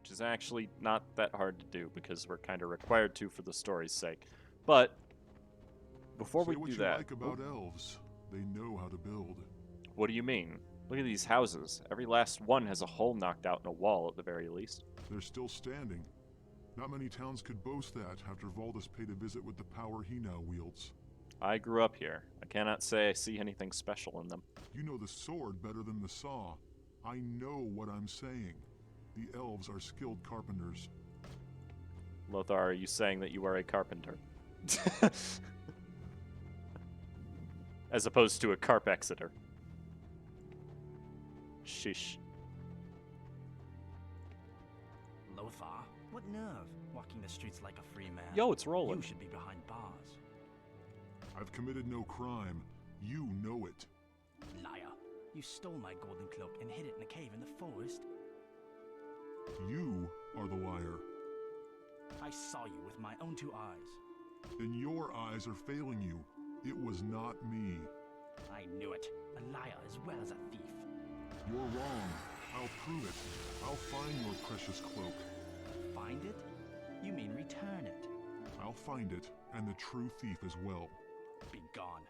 which is actually not that hard to do because we're kind of required to for the story's sake. But before we do that, Say what you like about elves. They know how to build. what do you mean? Look at these houses. Every last one has a hole knocked out in a wall at the very least. They're still standing. Not many towns could boast that after Valdis paid a visit with the power he now wields. I grew up here. I cannot say I see anything special in them. You know the sword better than the saw. I know what I'm saying. The elves are skilled carpenters. Lothar, are you saying that you are a carpenter? As opposed to a carpexeter. Sheesh. Lothar, what nerve, walking the streets like a free man. Yo, it's rolling. You should be behind bars. I've committed no crime. You know it. Liar. You stole my golden cloak and hid it in a cave in the forest. You are the liar. I saw you with my own 2 eyes. Then your eyes are failing you. It was not me. I knew it. A liar as well as a thief. You're wrong. I'll prove it. I'll find your precious cloak. Find it? You mean return it? I'll find it, and the true thief as well. Be gone.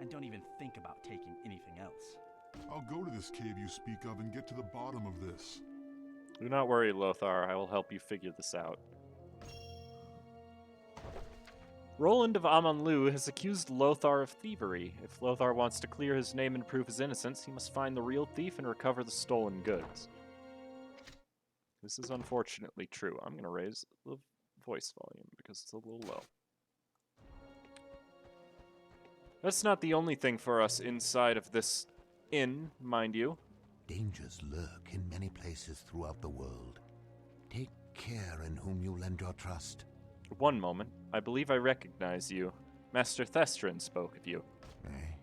And don't even think about taking anything else. I'll go to this cave you speak of and get to the bottom of this. Do not worry, Lothar. I will help you figure this out. Roland of Amanlu has accused Lothar of thievery. If Lothar wants to clear his name and prove his innocence, he must find the real thief and recover the stolen goods. This is unfortunately true. I'm going to raise the voice volume because it's a little low. That's not the only thing for us inside of this inn, mind you. Dangers lurk in many places throughout the world. Take care in whom you lend your trust. One moment. I believe I recognize you. Master Thestrin spoke of you. Eh?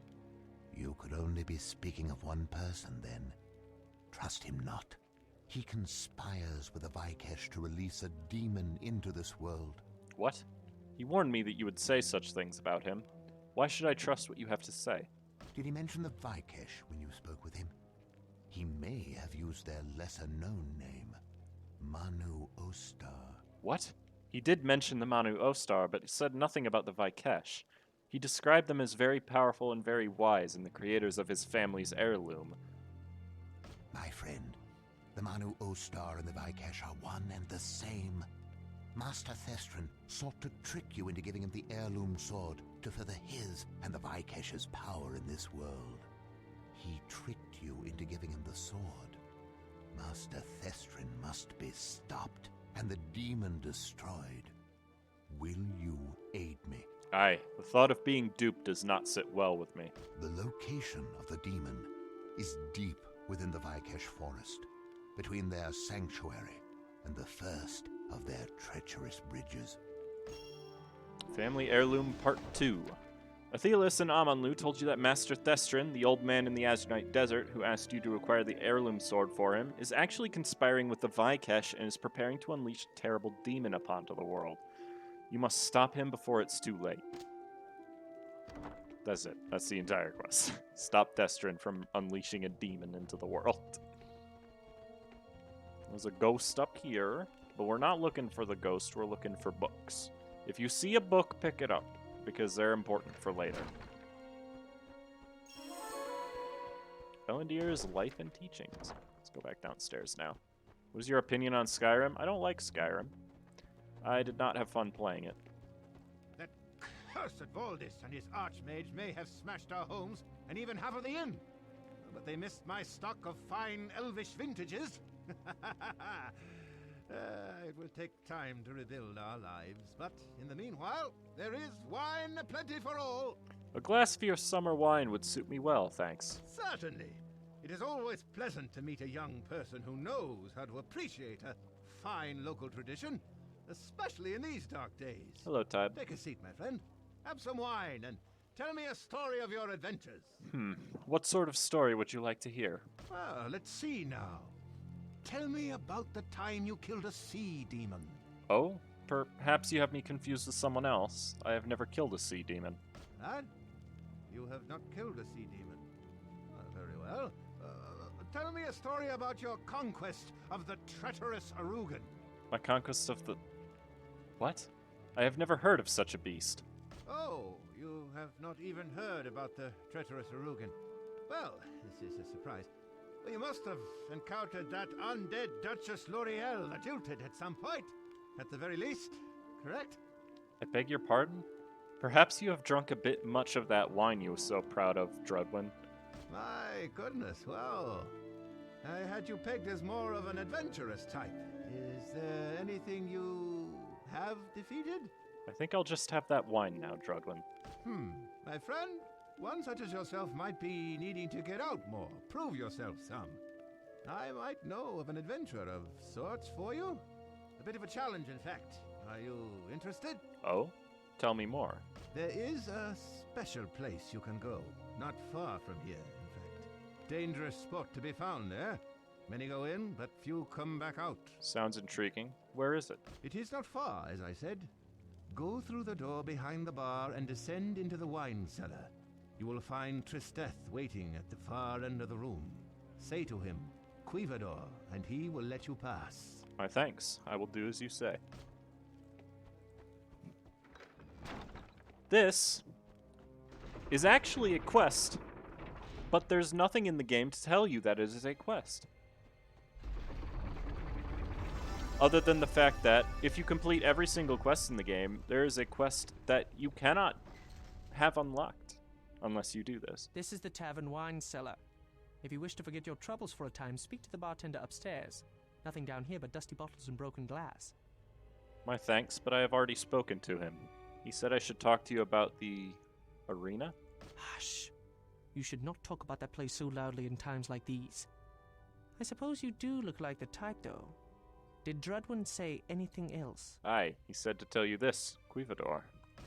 You could only be speaking of one person, then. Trust him not. He conspires with the Vikesh to release a demon into this world. What? He warned me that you would say such things about him. Why should I trust what you have to say? Did he mention the Vikesh when you spoke with him? He may have used their lesser-known name, Manu Ostar. What? He did mention the Manu Ostar, but said nothing about the Vikesh. He described them as very powerful and very wise and the creators of his family's heirloom. My friend, the Manu Ostar and the Vikesh are one and the same. Master Thestrin sought to trick you into giving him the heirloom sword to further his and the Vikesh's power in this world. He tricked you into giving him the sword. Master Thestrin must be stopped and the demon destroyed. Will you aid me? Aye, the thought of being duped does not sit well with me. The location of the demon is deep within the Vikesh forest, between their sanctuary and the first of their treacherous bridges. Family Heirloom Part 2. Athelis and Amanlu told you that Master Thestrin, the old man in the Azurite Desert who asked you to acquire the heirloom sword for him, is actually conspiring with the Vikesh and is preparing to unleash a terrible demon upon the world. You must stop him before it's too late. That's it. That's the entire quest. Stop Thestrin from unleashing a demon into the world. There's a ghost up here, but we're not looking for the ghost, we're looking for books. If you see a book, pick it up, because they're important for later. Elendier's Life and Teachings. Let's go back downstairs now. What is your opinion on Skyrim? I don't like Skyrim. I did not have fun playing it. That cursed Valdis and his archmage may have smashed our homes and even half of the inn. But they missed my stock of fine elvish vintages. It will take time to rebuild our lives, but in the meanwhile, there is wine aplenty for all. A glass of your summer wine would suit me well, thanks. Certainly. It is always pleasant to meet a young person who knows how to appreciate a fine local tradition, especially in these dark days. Hello, Todd. Take a seat, my friend. Have some wine and tell me a story of your adventures. What sort of story would you like to hear? Well, let's see now. Tell me about the time you killed a sea demon. Oh, perhaps you have me confused with someone else. I have never killed a sea demon. Lad, you have not killed a sea demon. Very well. tell me a story about your conquest of the treacherous Arugan. My conquest of the... What? I have never heard of such a beast. Oh, you have not even heard about the treacherous Arugan. Well, this is a surprise. Well, you must have encountered that undead Duchess L'Oreal, the jilted, at some point. At the very least, correct? I beg your pardon? Perhaps you have drunk a bit much of that wine you were so proud of, Drudwin. My goodness, well, I had you pegged as more of an adventurous type. Is there anything you have defeated? I think I'll just have that wine now, Drudwin. My friend, one such as yourself might be needing to get out more, prove yourself some. I might know of an adventure of sorts for you. A bit of a challenge, in fact. Are you interested? Oh? Tell me more. There is a special place you can go, not far from here, in fact. Dangerous spot to be found there. Many go in, but few come back out. Sounds intriguing. Where is it? It is not far, as I said. Go through the door behind the bar and descend into the wine cellar. You will find Tristeth waiting at the far end of the room. Say to him, Quivador, and he will let you pass. My thanks. I will do as you say. This is actually a quest, but there's nothing in the game to tell you that it is a quest. Other than the fact that if you complete every single quest in the game, there is a quest that you cannot have unlocked unless you do this. This is the tavern wine cellar. If you wish to forget your troubles for a time, speak to the bartender upstairs. Nothing down here but dusty bottles and broken glass. My thanks, but I have already spoken to him. He said I should talk to you about the arena? Hush. You should not talk about that place so loudly in times like these. I suppose you do look like the type, though. Did Drudwin say anything else? Aye, he said to tell you this, Quivador.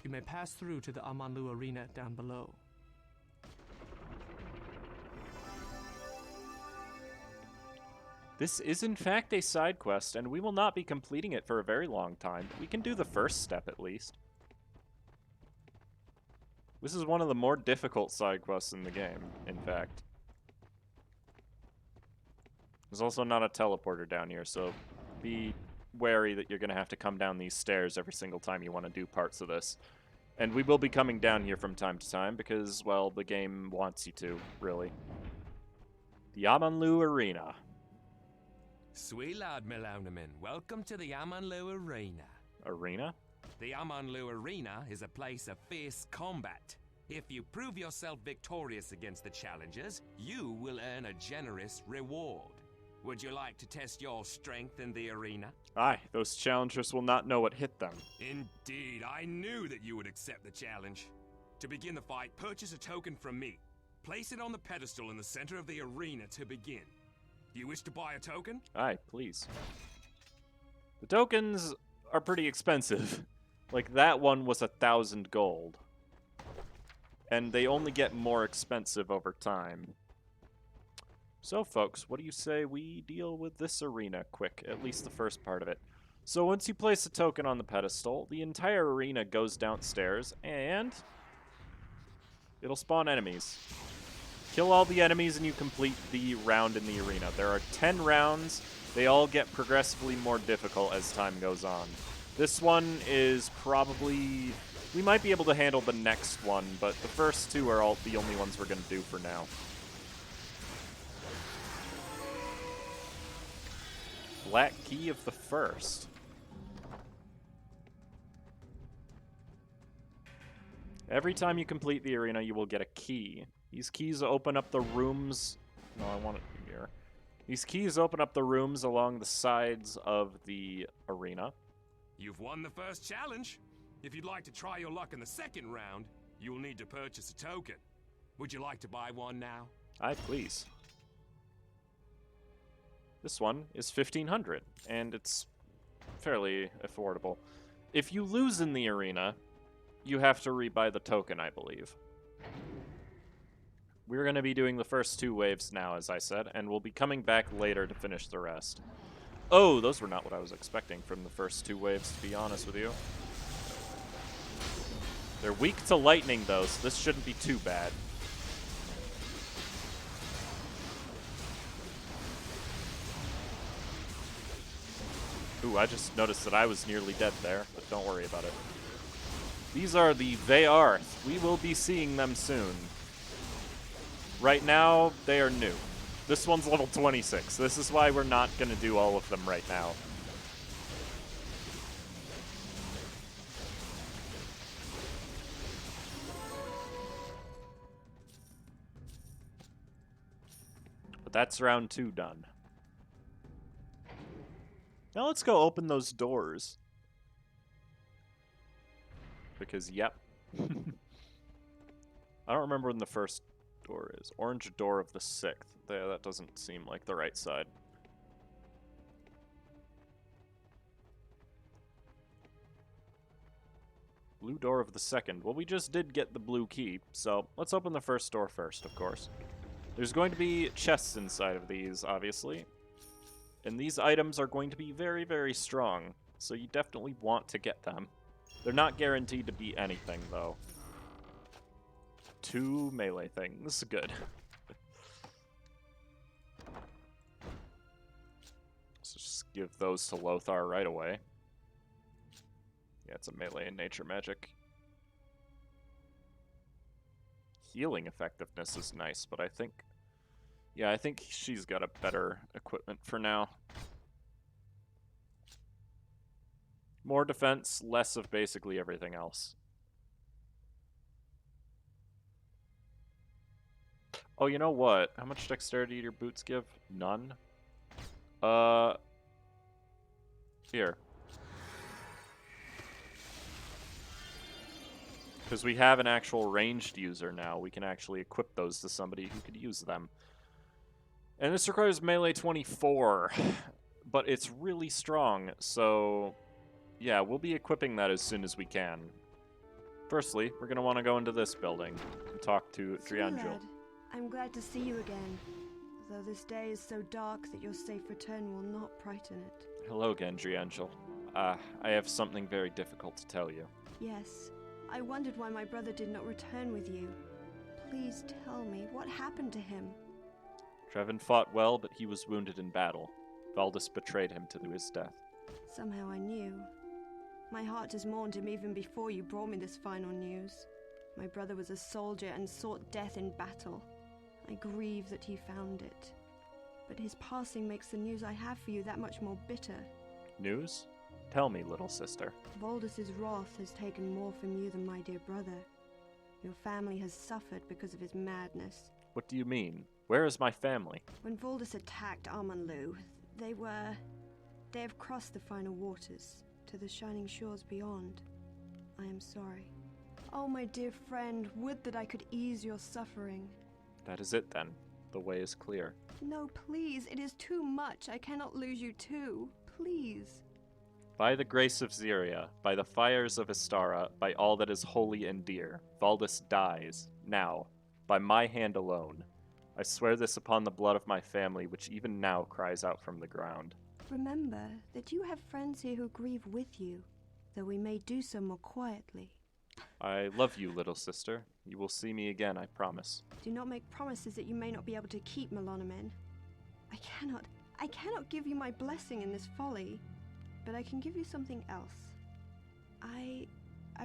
You may pass through to the Amanlu arena down below. This is in fact a side quest, and we will not be completing it for a very long time. We can do the first step at least. This is one of the more difficult side quests in the game, in fact. There's also not a teleporter down here, so be wary that you're going to have to come down these stairs every single time you want to do parts of this. And we will be coming down here from time to time because, well, the game wants you to, really. The Amanlu Arena. Sweet lad, Melaunaman. Welcome to the Amanlu Arena. Arena? The Amanlu Arena is a place of fierce combat. If you prove yourself victorious against the challengers, you will earn a generous reward. Would you like to test your strength in the arena? Aye, those challengers will not know what hit them. Indeed, I knew that you would accept the challenge. To begin the fight, purchase a token from me. Place it on the pedestal in the center of the arena to begin. Do you wish to buy a token? Aye, please. The tokens are pretty expensive. Like, that one was 1,000 gold. And they only get more expensive over time. So, folks, what do you say we deal with this arena quick, at least the first part of it? So once you place a token on the pedestal, the entire arena goes downstairs, and it'll spawn enemies. Kill all the enemies and you complete the round in the arena. There are 10 rounds. They all get progressively more difficult as time goes on. This one is probably... we might be able to handle the next one, but the first two are all the only ones we're going to do for now. Black Key of the First. Every time you complete the arena, you will get a key. These keys open up the rooms... no, I want it here. These keys open up the rooms along the sides of the arena. You've won the first challenge. If you'd like to try your luck in the second round, you will need to purchase a token. Would you like to buy one now? Aye, please. This one is 1,500, and it's fairly affordable. If you lose in the arena, you have to rebuy the token, I believe. We're going to be doing the first two waves now, as I said, and we'll be coming back later to finish the rest. Oh, those were not what I was expecting from the first two waves, to be honest with you. They're weak to lightning, though, so this shouldn't be too bad. Ooh, I just noticed that I was nearly dead there, but don't worry about it. These are the Ve'arth. We will be seeing them soon. Right now, they are new. This one's level 26. This is why we're not going to do all of them right now. But that's round 2 done. Now let's go open those doors. Because, yep. I don't remember when the first door is. Orange door of the 6th. Yeah, that doesn't seem like the right side. Blue door of the 2nd. Well, we just did get the blue key, so let's open the first door first, of course. There's going to be chests inside of these, obviously. And these items are going to be very, very strong, so you definitely want to get them. They're not guaranteed to be anything, though. 2 melee things. This is good. Let's just give those to Lothar right away. Yeah, it's a melee and nature magic. Healing effectiveness is nice, but I think... Yeah, I think she's got a better equipment for now. More defense, less of basically everything else. Oh, you know what? How much dexterity do your boots give? None? Here. Because we have an actual ranged user now, we can actually equip those to somebody who could use them. And this requires melee 24, but it's really strong, so yeah, we'll be equipping that as soon as we can. Firstly, we're going to want to go into this building and talk to Driangel. Lad, I'm glad to see you again, though this day is so dark that your safe return will not brighten it. Hello again, Driangel. I have something very difficult to tell you. Yes, I wondered why my brother did not return with you. Please tell me, what happened to him? Trevin fought well, but he was wounded in battle. Valdis betrayed him to his death. Somehow I knew. My heart has mourned him even before you brought me this final news. My brother was a soldier and sought death in battle. I grieve that he found it. But his passing makes the news I have for you that much more bitter. News? Tell me, little sister. Valdis's wrath has taken more from you than my dear brother. Your family has suffered because of his madness. What do you mean? Where is my family? When Valdis attacked Armanlu, they have crossed the final waters, to the shining shores beyond. I am sorry. Oh, my dear friend, would that I could ease your suffering. That is it, then. The way is clear. No, please, it is too much. I cannot lose you too. Please. By the grace of Zyria, by the fires of Istara, by all that is holy and dear, Valdis dies, now, by my hand alone. I swear this upon the blood of my family, which even now cries out from the ground. Remember that you have friends here who grieve with you, though we may do so more quietly. I love you, little sister. You will see me again, I promise. Do not make promises that you may not be able to keep, Melonomen. I cannot give you my blessing in this folly, but I can give you something else. I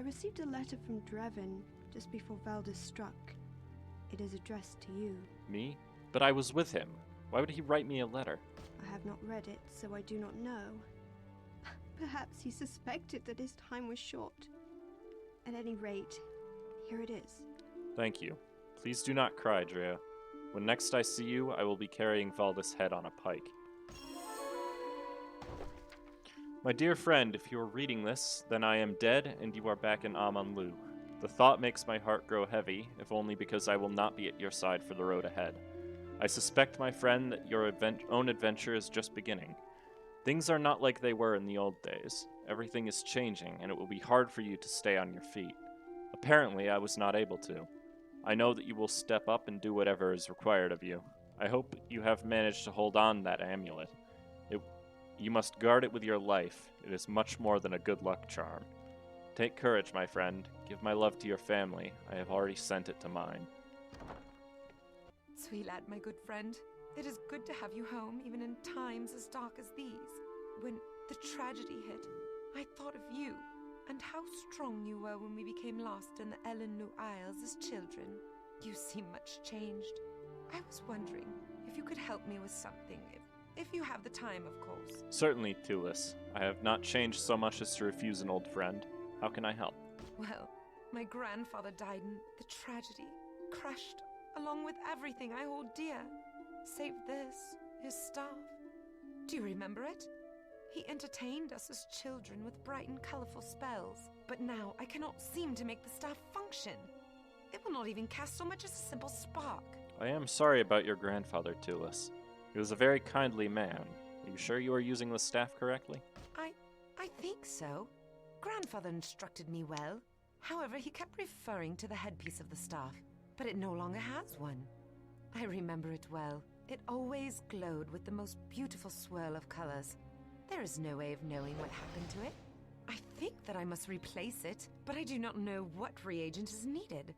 received a letter from Drevin just before Valdis struck. It is addressed to you. Me? But I was with him. Why would he write me a letter? I have not read it, so I do not know. Perhaps he suspected that his time was short. At any rate, here it is. Thank you. Please do not cry, Drea. When next I see you, I will be carrying Valdis' head on a pike. My dear friend, if you are reading this, then I am dead and you are back in Amanlu. The thought makes my heart grow heavy, if only because I will not be at your side for the road ahead. I suspect, my friend, that your own adventure is just beginning. Things are not like they were in the old days. Everything is changing, and it will be hard for you to stay on your feet. Apparently, I was not able to. I know that you will step up and do whatever is required of you. I hope you have managed to hold on that amulet. You must guard it with your life. It is much more than a good luck charm. Take courage, my friend. Give my love to your family. I have already sent it to mine. Sweet lad, my good friend. It is good to have you home, even in times as dark as these. When the tragedy hit, I thought of you and how strong you were when we became lost in the Ellenlu Isles as children. You seem much changed. I was wondering if you could help me with something, if you have the time, of course. Certainly, Tulis. I have not changed so much as to refuse an old friend. How can I help? Well, my grandfather died in the tragedy, crushed along with everything I hold dear, save this, his staff. Do you remember it? He entertained us as children with bright and colorful spells, but now I cannot seem to make the staff function. It will not even cast so much as a simple spark. I am sorry about your grandfather, Tulis. He was a very kindly man. Are you sure you are using the staff correctly? I think so. Grandfather instructed me well. However, he kept referring to the headpiece of the staff, but it no longer has one. I remember it well. It always glowed with the most beautiful swirl of colors. There is no way of knowing what happened to it. I think that I must replace it, but I do not know what reagent is needed.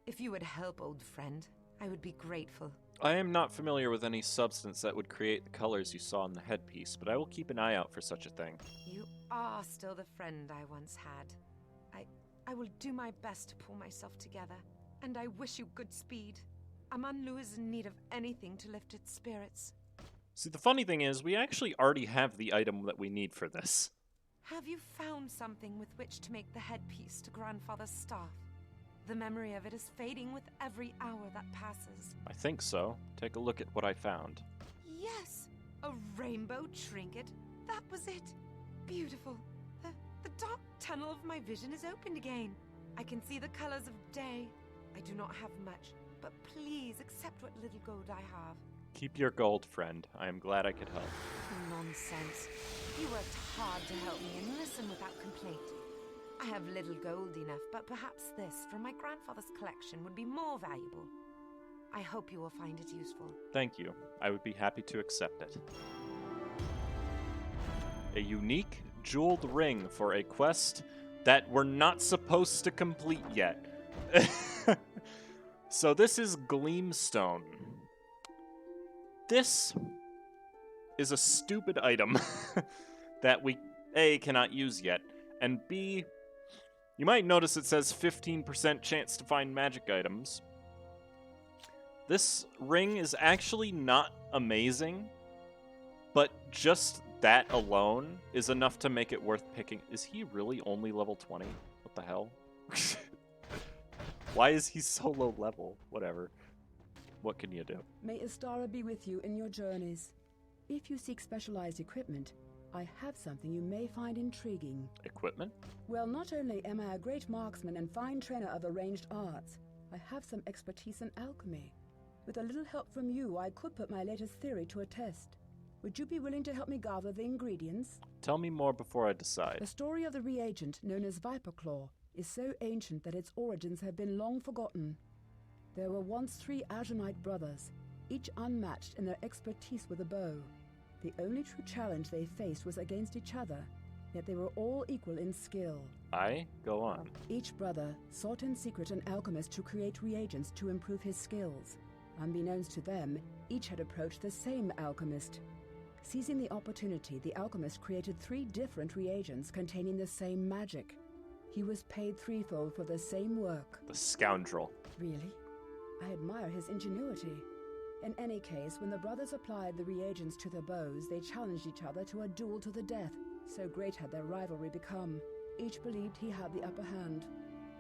If you would help, old friend, I would be grateful. I am not familiar with any substance that would create the colors you saw in the headpiece, but I will keep an eye out for such a thing. You are still the friend I once had. I will do my best to pull myself together, and I wish you good speed. Amanlu is in need of anything to lift its spirits. See, the funny thing is, we actually already have the item that we need for this. Have you found something with which to make the headpiece to Grandfather's staff? The memory of it is fading with every hour that passes. I think so. Take a look at what I found. Yes! A rainbow trinket. That was it. Beautiful. The dark tunnel of my vision is opened again. I can see the colors of day. I do not have much, but please accept what little gold I have. Keep your gold, friend. I am glad I could help. Nonsense. You worked hard to help me and listen without complaint. I have little gold enough, but perhaps this from my grandfather's collection would be more valuable. I hope you will find it useful. Thank you. I would be happy to accept it. A unique jeweled ring for a quest that we're not supposed to complete yet. So this is Gleamstone. This is a stupid item that we, A, cannot use yet, and B, you might notice it says 15% chance to find magic items. This ring is actually not amazing, but just that alone is enough to make it worth picking. Is he really only level 20? What the hell? Why is he so low level? Whatever. What can you do? May Astara be with you in your journeys. If you seek specialized equipment, I have something you may find intriguing. Equipment? Well, not only am I a great marksman and fine trainer of the ranged arts, I have some expertise in alchemy. With a little help from you, I could put my latest theory to a test. Would you be willing to help me gather the ingredients? Tell me more before I decide. The story of the reagent, known as Viper Claw, is so ancient that its origins have been long forgotten. There were once 3 Azurite brothers, each unmatched in their expertise with a bow. The only true challenge they faced was against each other, yet they were all equal in skill. Go on. Each brother sought in secret an alchemist to create reagents to improve his skills. Unbeknownst to them, each had approached the same alchemist. Seizing the opportunity, the alchemist created 3 different reagents containing the same magic. He was paid threefold for the same work. The scoundrel. Really? I admire his ingenuity. In any case, when the brothers applied the reagents to their bows, they challenged each other to a duel to the death. So great had their rivalry become. Each believed he had the upper hand.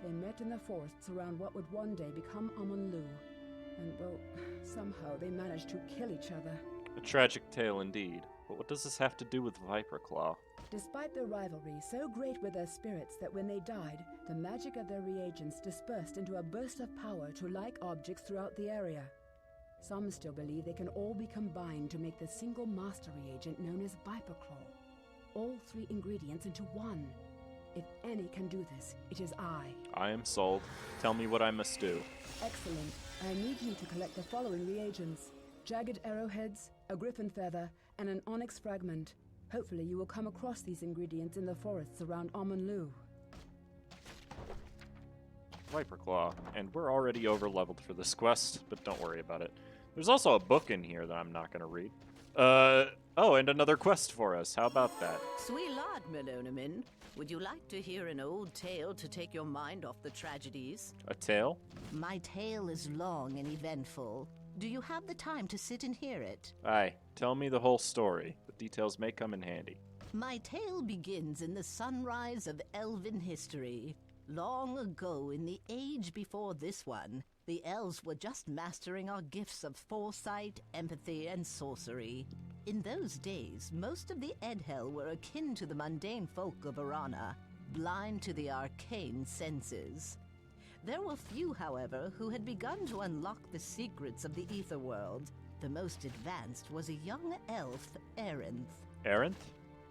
They met in the forests around what would one day become Amanlu. And, well, somehow they managed to kill each other. A tragic tale indeed. But what does this have to do with Viper Claw? Despite their rivalry, so great were their spirits that when they died, the magic of their reagents dispersed into a burst of power to like objects throughout the area. Some still believe they can all be combined to make the single master reagent known as Viper Claw. All 3 ingredients into one. If any can do this, it is I. I am sold. Tell me what I must do. Excellent. I need you to collect the following reagents: jagged arrowheads, a griffin feather, and an onyx fragment. Hopefully you will come across these ingredients in the forests around Amanlu. Viper Claw. And we're already over-leveled for this quest, but don't worry about it. There's also a book in here that I'm not going to read. Oh, and another quest for us. How about that? Sweet lad, Melonomin. Would you like to hear an old tale to take your mind off the tragedies? A tale? My tale is long and eventful. Do you have the time to sit and hear it? Aye, tell me the whole story. The details may come in handy. My tale begins in the sunrise of elven history. Long ago, in the age before this one, the elves were just mastering our gifts of foresight, empathy, and sorcery. In those days, most of the Edhel were akin to the mundane folk of Arana, blind to the arcane senses. There were few, however, who had begun to unlock the secrets of the ether world. The most advanced was a young elf, Arinth. Arinth?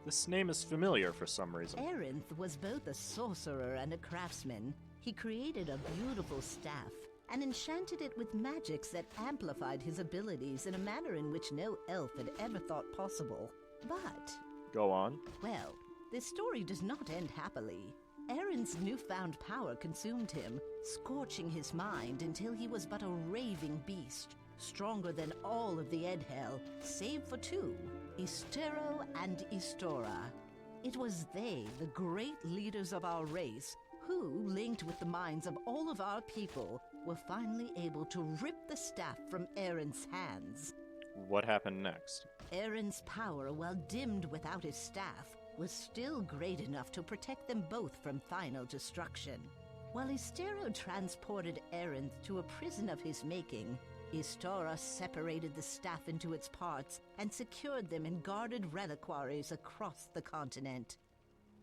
This name is familiar for some reason. Arinth was both a sorcerer and a craftsman. He created a beautiful staff and enchanted it with magics that amplified his abilities in a manner in which no elf had ever thought possible. But, Go on. well, this story does not end happily. Aaron's newfound power consumed him, scorching his mind until he was but a raving beast, stronger than all of the Edhel, save for two, Istero and Istora. It was they, the great leaders of our race, who, linked with the minds of all of our people, were finally able to rip the staff from Aaron's hands. What happened next? Aaron's power, while dimmed without his staff, was still great enough to protect them both from final destruction. While Istero transported Aaron to a prison of his making, Istora separated the staff into its parts and secured them in guarded reliquaries across the continent.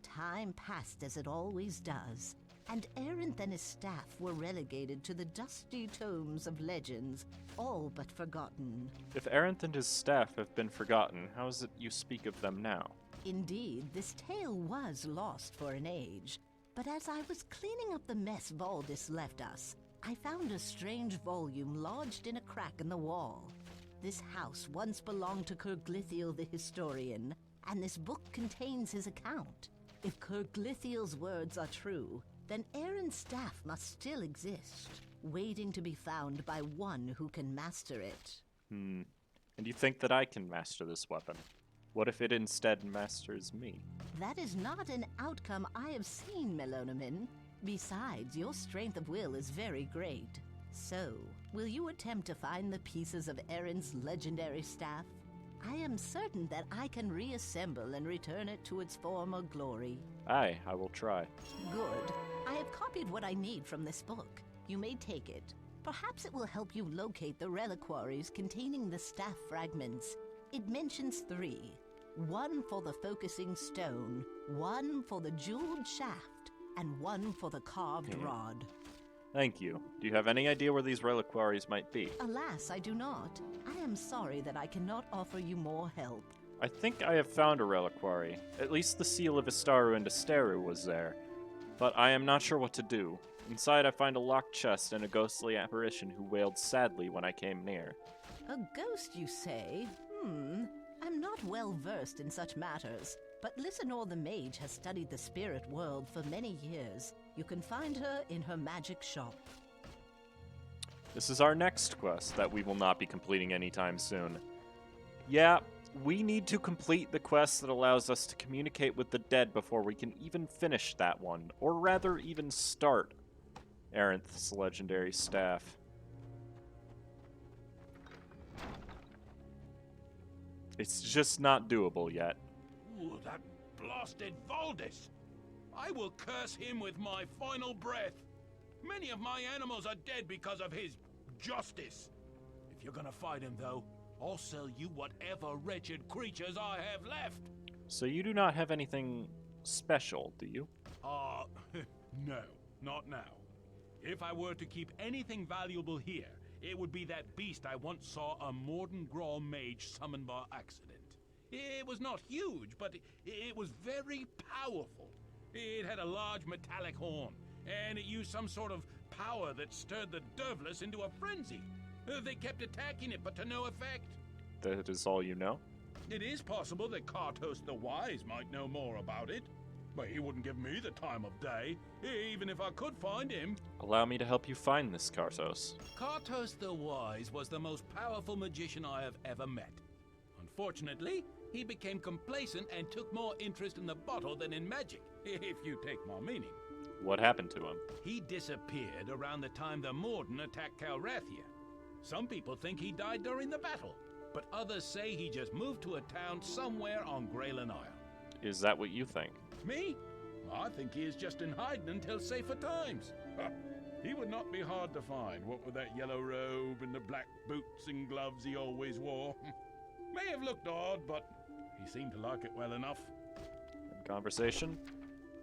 Time passed as it always does, and Arinth and his staff were relegated to the dusty tomes of legends, all but forgotten. If Arinth and his staff have been forgotten, how is it you speak of them now? Indeed, this tale was lost for an age, but as I was cleaning up the mess Valdis left us, I found a strange volume lodged in a crack in the wall. This house once belonged to Kurglithiel the historian, and this book contains his account. If Kurglithiel's words are true, then Aaron's staff must still exist, waiting to be found by one who can master it. And you think that I can master this weapon? What if it instead masters me? That is not an outcome I have seen, Melonomin. Besides, your strength of will is very great. So, will you attempt to find the pieces of Aaron's legendary staff? I am certain that I can reassemble and return it to its former glory. Aye, I will try. Good. I have copied what I need from this book. You may take it. Perhaps it will help you locate the reliquaries containing the staff fragments. It mentions 3. 1 for the focusing stone, 1 for the jeweled shaft, and 1 for the carved rod. Thank you. Do you have any idea where these reliquaries might be? Alas, I do not. I am sorry that I cannot offer you more help. I think I have found a reliquary. At least the seal of Istaru and Asteru was there. But I am not sure what to do. Inside I find a locked chest and a ghostly apparition who wailed sadly when I came near. A ghost, you say? I'm not well versed in such matters, but Lysanor the Mage has studied the spirit world for many years. You can find her in her magic shop. This is our next quest that we will not be completing anytime soon. Yeah, we need to complete the quest that allows us to communicate with the dead before we can even finish that one, or rather even start Arinth's legendary staff. It's just not doable yet. Ooh, that blasted Valdis! I will curse him with my final breath. Many of my animals are dead because of his justice. If you're gonna fight him, though, I'll sell you whatever wretched creatures I have left. So you do not have anything special, do you? No, not now. If I were to keep anything valuable here, it would be that beast I once saw a Mordengraw mage summon by accident. It was not huge, but it was very powerful. It had a large metallic horn, and it used some sort of power that stirred the Dervlis into a frenzy. They kept attacking it, but to no effect. That is all you know? It is possible that Kartos the Wise might know more about it, but he wouldn't give me the time of day, even if I could find him. Allow me to help you find this Kartos. Kartos the Wise was the most powerful magician I have ever met. Unfortunately, he became complacent and took more interest in the bottle than in magic, if you take my meaning. What happened to him? He disappeared around the time the Morden attacked Calrathia. Some people think he died during the battle, but others say he just moved to a town somewhere on Greylan Isle. Is that what you think? Me? I think he is just in hiding until safer times. He would not be hard to find, what with that yellow robe and the black boots and gloves he always wore. May have looked odd, but he seemed to like it well enough. In conversation.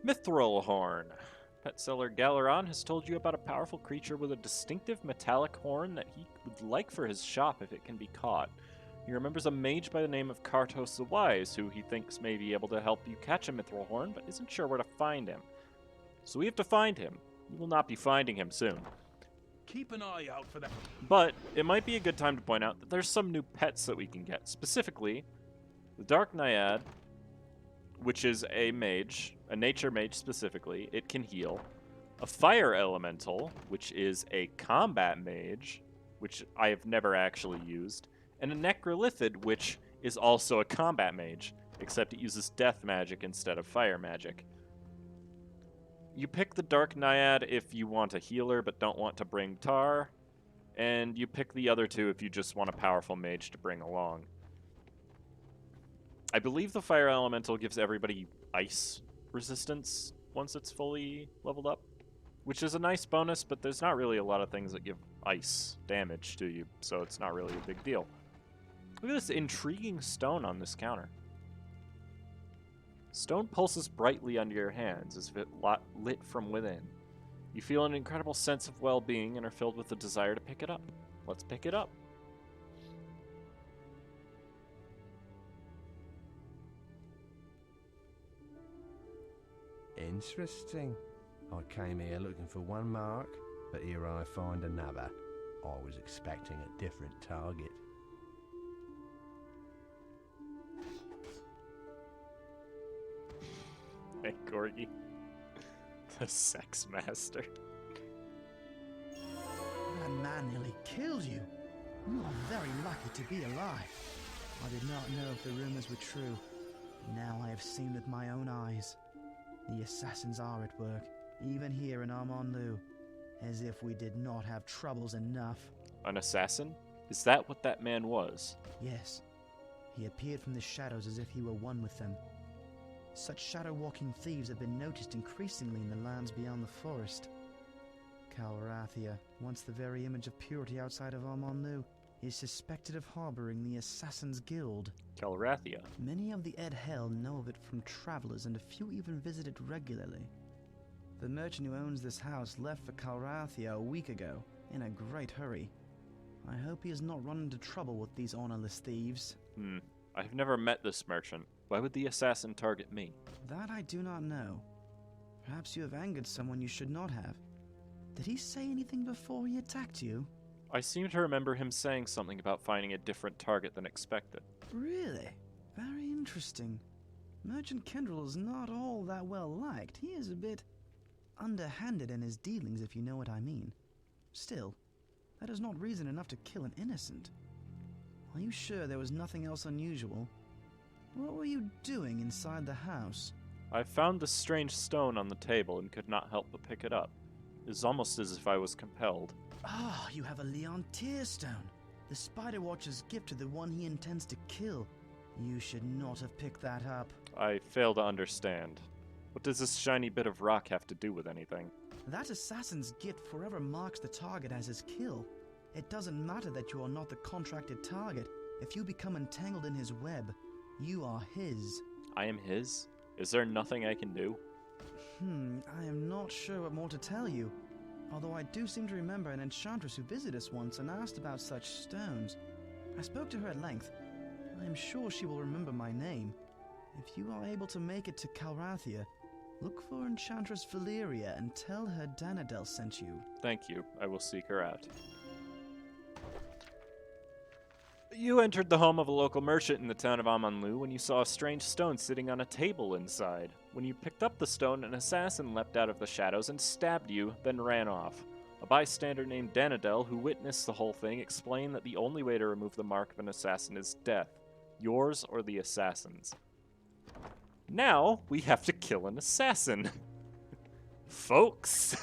Mithril horn. Pet seller Galeron has told you about a powerful creature with a distinctive metallic horn that he would like for his shop if it can be caught. He remembers a mage by the name of Kartos the Wise, who he thinks may be able to help you catch a mithril horn, but isn't sure where to find him. So we have to find him. We will not be finding him soon. Keep an eye out for that. But it might be a good time to point out that there's some new pets that we can get. Specifically, the Dark Naiad, which is a mage, a nature mage specifically. It can heal. A Fire Elemental, which is a combat mage, which I have never actually used. And a Necrolithid, which is also a combat mage, except it uses death magic instead of fire magic. You pick the Dark Naiad if you want a healer but don't want to bring Tar, and you pick the other two if you just want a powerful mage to bring along. I believe the Fire Elemental gives everybody ice resistance once it's fully leveled up, which is a nice bonus, but there's not really a lot of things that give ice damage to you, so it's not really a big deal. Look at this intriguing stone on this counter. Stone pulses brightly under your hands as if it lit from within. You feel an incredible sense of well-being and are filled with the desire to pick it up. Let's pick it up. Interesting. I came here looking for one mark, but here I find another. I was expecting a different target. Hey, Corgi. The sex master. That man nearly killed you. You are very lucky to be alive. I did not know if the rumors were true. Now I have seen with my own eyes. The assassins are at work, even here in Armand-Lou. As if we did not have troubles enough. An assassin? Is that what that man was? Yes. He appeared from the shadows as if he were one with them. Such shadow-walking thieves have been noticed increasingly in the lands beyond the forest. Calrathia, once the very image of purity outside of Armand-Lou, is suspected of harboring the Assassin's Guild. Calrathia? Many of the Ed Hell know of it from travelers, and a few even visit it regularly. The merchant who owns this house left for Calrathia a week ago, in a great hurry. I hope he has not run into trouble with these honorless thieves. I have never met this merchant. Why would the assassin target me? That I do not know. Perhaps you have angered someone you should not have. Did he say anything before he attacked you? I seem to remember him saying something about finding a different target than expected. Really? Very interesting. Merchant Kendrell is not all that well liked. He is a bit underhanded in his dealings, if you know what I mean. Still, that is not reason enough to kill an innocent. Are you sure there was nothing else unusual? What were you doing inside the house? I found the strange stone on the table and could not help but pick it up. It is almost as if I was compelled. Ah, you have a Leontier stone. The Spider Watcher's gift to the one he intends to kill. You should not have picked that up. I fail to understand. What does this shiny bit of rock have to do with anything? That assassin's gift forever marks the target as his kill. It doesn't matter that you are not the contracted target. If you become entangled in his web, you are his. I am his? Is there nothing I can do? I am not sure what more to tell you. Although I do seem to remember an enchantress who visited us once and asked about such stones. I spoke to her at length. I am sure she will remember my name. If you are able to make it to Calrathia, look for Enchantress Valeria and tell her Danadel sent you. Thank you. I will seek her out. You entered the home of a local merchant in the town of Armand-Lou when you saw a strange stone sitting on a table inside. When you picked up the stone, an assassin leapt out of the shadows and stabbed you, then ran off. A bystander named Danadel, who witnessed the whole thing, explained that the only way to remove the mark of an assassin is death. Yours or the assassin's? Now we have to kill an assassin. Folks.